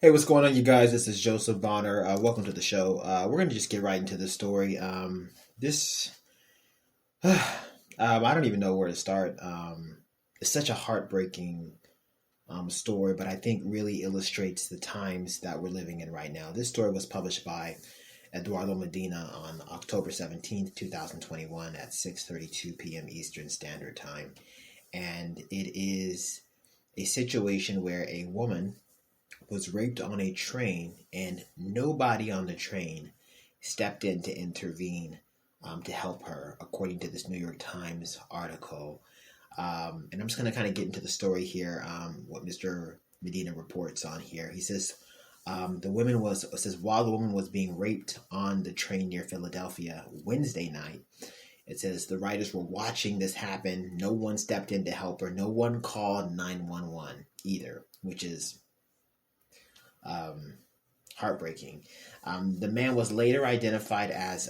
Hey, what's going on, you guys? This is Joseph Bonner. Welcome to the show. We're going to just get right into this story. This, I don't even know where to start. It's such a heartbreaking story, but I think really illustrates the times that we're living in right now. This story was published by Eduardo Medina on October 17th, 2021 at 6:32 p.m. Eastern Standard Time. And it is a situation where a woman was raped on a train, and nobody on the train stepped in to intervene to help her, according to this New York Times article. And I'm just going to kind of get into the story here, what Mr. Medina reports on here. He says, while the woman was being raped on the train near Philadelphia Wednesday night, it says the writers were watching this happen. No one stepped in to help her. No one called 911 either, which is heartbreaking. The man was later identified as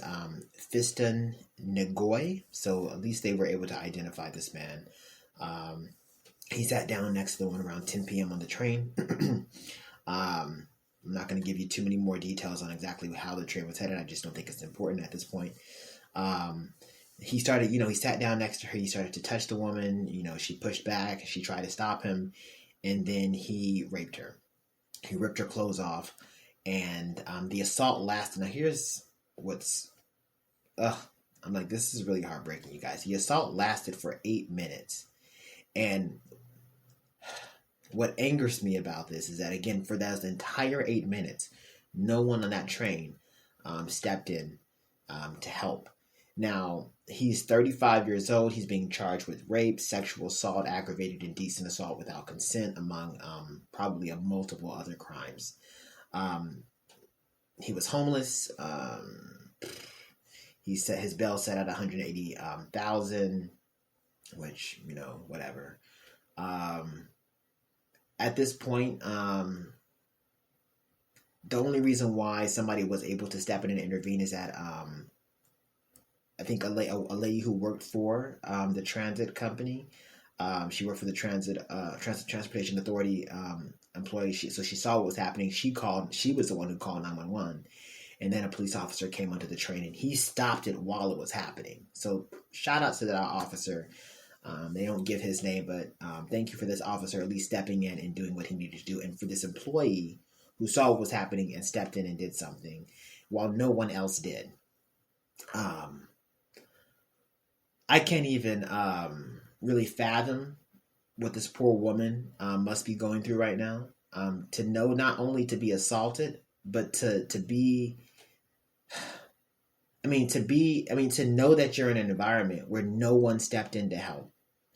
Fiston Ngoy, so at least they were able to identify this man. He sat down next to the one around 10 p.m. on the train. I'm not going to give you too many more details on exactly how the train was headed. I just don't think it's important at this point. He started, he sat down next to her. He started to touch the woman. She pushed back. She tried to stop him, and then he raped her. He ripped her clothes off, and the assault lasted. Now, here's what's, I'm like, this is really heartbreaking, you guys. The assault lasted for 8 minutes, and what angers me about this is that, again, for that entire 8 minutes, no one on that train stepped in to help. Now, he's 35 years old. He's being charged with rape, sexual assault, aggravated indecent assault without consent, among probably multiple other crimes. He was homeless. He set his bail set at 180,000, which, whatever. At this point, the only reason why somebody was able to step in and intervene is that I think a lady who worked for the transit company. She worked for the Transportation Authority employee. So she saw what was happening. She was the one who called 911. And then a police officer came onto the train, and he stopped it while it was happening. So shout out to that officer. They don't give his name, but thank you for this officer at least stepping in and doing what he needed to do. And for this employee who saw what was happening and stepped in and did something while no one else did. I can't even really fathom what this poor woman must be going through right now. To know not only to be assaulted, but to know that you're in an environment where no one stepped in to help.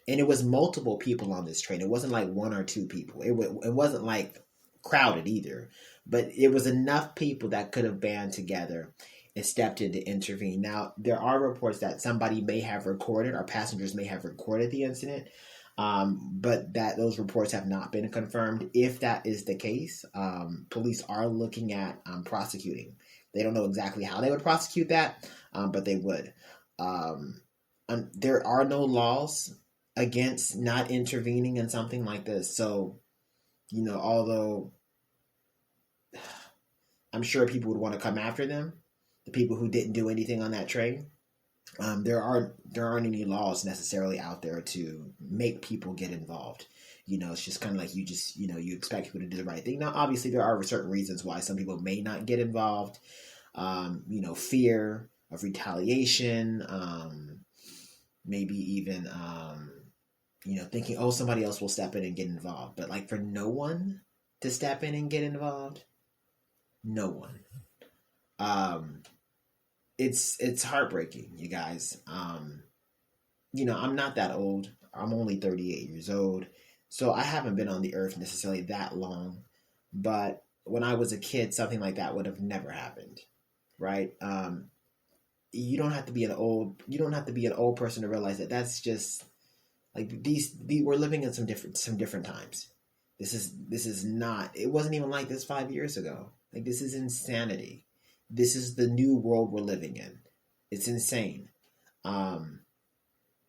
And it was multiple people on this train. It wasn't like one or two people. It wasn't like crowded either, but it was enough people that could have band together and stepped in to intervene. Now, there are reports that somebody may have recorded, or passengers may have recorded the incident, but that those reports have not been confirmed. If that is the case, police are looking at prosecuting. They don't know exactly how they would prosecute that, but they would. There are no laws against not intervening in something like this. So, although I'm sure people would want to come after them, the people who didn't do anything on that train, there aren't any laws necessarily out there to make people get involved. It's just kind of like you expect people to do the right thing. Now, obviously, there are certain reasons why some people may not get involved. Fear of retaliation, maybe even, thinking, oh, somebody else will step in and get involved. But like for no one to step in and get involved, no one. It's heartbreaking, you guys. I'm not that old. I'm only 38 years old. So I haven't been on the earth necessarily that long. But when I was a kid, something like that would have never happened. Right? You don't have to be an old person to realize that that's just like we're living in some different times. This is not, it wasn't even like this 5 years ago. Like, this is insanity. This is the new world we're living in. It's insane.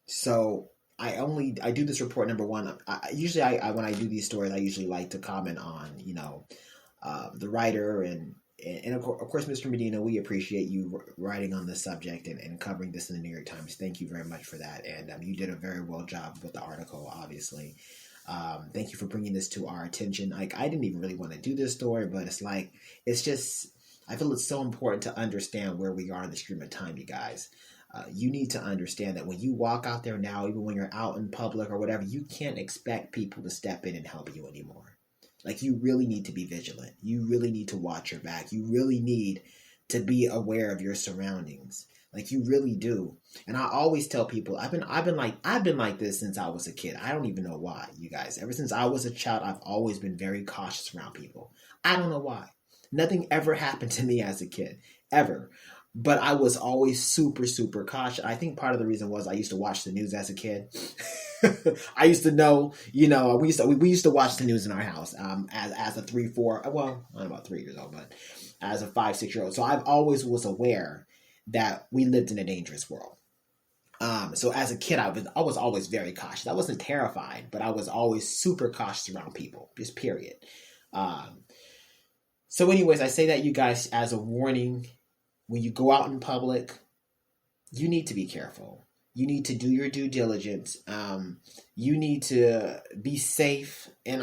So I do this report, number one. Usually when I do these stories, I usually like to comment on, the writer, and of course, Mr. Medina, we appreciate you writing on this subject and covering this in the New York Times. Thank you very much for that. And you did a very well job with the article, obviously. Thank you for bringing this to our attention. Like, I didn't even really want to do this story, but it's just, I feel it's so important to understand where we are in the stream of time, you guys. You need to understand that when you walk out there now, even when you're out in public or whatever, you can't expect people to step in and help you anymore. Like, you really need to be vigilant. You really need to watch your back. You really need to be aware of your surroundings. Like, you really do. And I always tell people, I've been like this since I was a kid. I don't even know why, you guys. Ever since I was a child, I've always been very cautious around people. I don't know why. Nothing ever happened to me as a kid, ever. But I was always super, super cautious. I think part of the reason was I used to watch the news as a kid. I used to know, we used to watch the news in our house as a 3, 4, well, I'm about 3 years old, but as a 5, 6-year-old. So I've always was aware that we lived in a dangerous world. So as a kid, I was always very cautious. I wasn't terrified, but I was always super cautious around people, just period. So anyways, I say that, you guys, as a warning. When you go out in public, you need to be careful. You need to do your due diligence. You need to be safe. And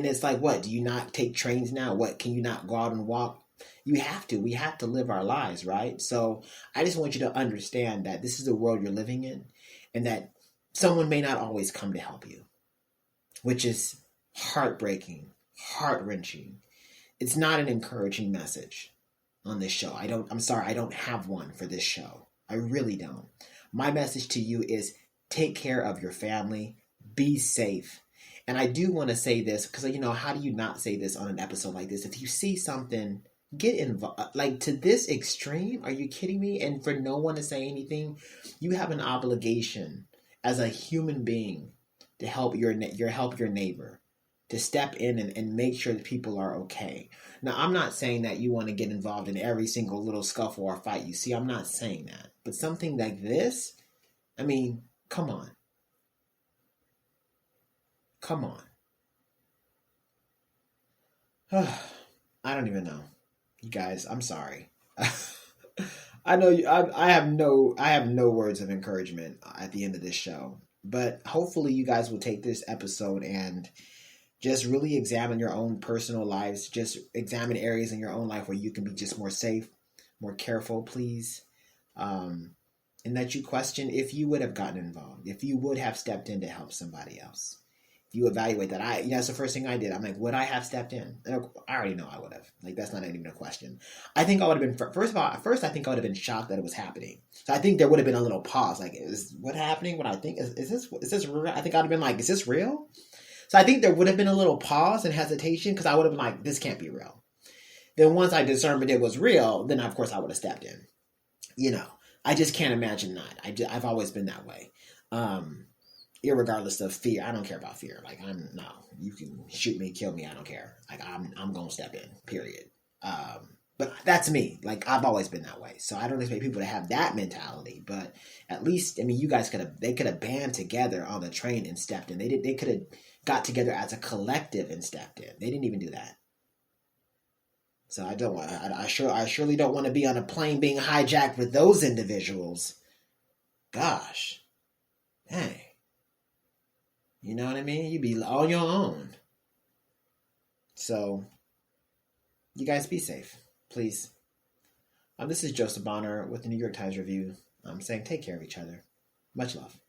it's like, what? Do you not take trains now? What? Can you not go out and walk? You have to. We have to live our lives, right? So I just want you to understand that this is the world you're living in, and that someone may not always come to help you, which is heartbreaking, heart-wrenching. It's not an encouraging message on this show. I'm sorry, I don't have one for this show. I really don't. My message to you is take care of your family, be safe. And I do want to say this because, how do you not say this on an episode like this? If you see something, get involved. Like, to this extreme, are you kidding me? And for no one to say anything, you have an obligation as a human being to help your neighbor, to step in and make sure that people are okay. Now, I'm not saying that you want to get involved in every single little scuffle or fight you see. I'm not saying that. But something like this, I mean, come on. Come on. I don't even know. You guys, I'm sorry. I know I have no words of encouragement at the end of this show. But hopefully you guys will take this episode and just really examine your own personal lives. Just examine areas in your own life where you can be just more safe, more careful, please. And that you question if you would have gotten involved, if you would have stepped in to help somebody else. If you evaluate that, that's the first thing I did. I'm like, would I have stepped in? And I already know I would have. Like, that's not even a question. I think I would have been, first I think I would have been shocked that it was happening. So I think there would have been a little pause. Like, is what happening? What I think, is this real? I think I'd have been like, is this real? So I think there would have been a little pause and hesitation because I would have been like, this can't be real. Then once I determined it was real, then of course I would have stepped in. I just can't imagine not. I've always been that way. Irregardless of fear. I don't care about fear. Like, you can shoot me, kill me, I don't care. Like, I'm going to step in, period. But that's me. Like, I've always been that way. So I don't expect people to have that mentality. But at least, you guys could have band together on the train and stepped in. They could have got together as a collective and stepped in. They didn't even do that. So I surely don't want to be on a plane being hijacked with those individuals. Gosh. Dang. You know what I mean? You'd be on your own. So, you guys be safe, please. This is Joseph Bonner with the New York Times Review. I'm saying take care of each other. Much love.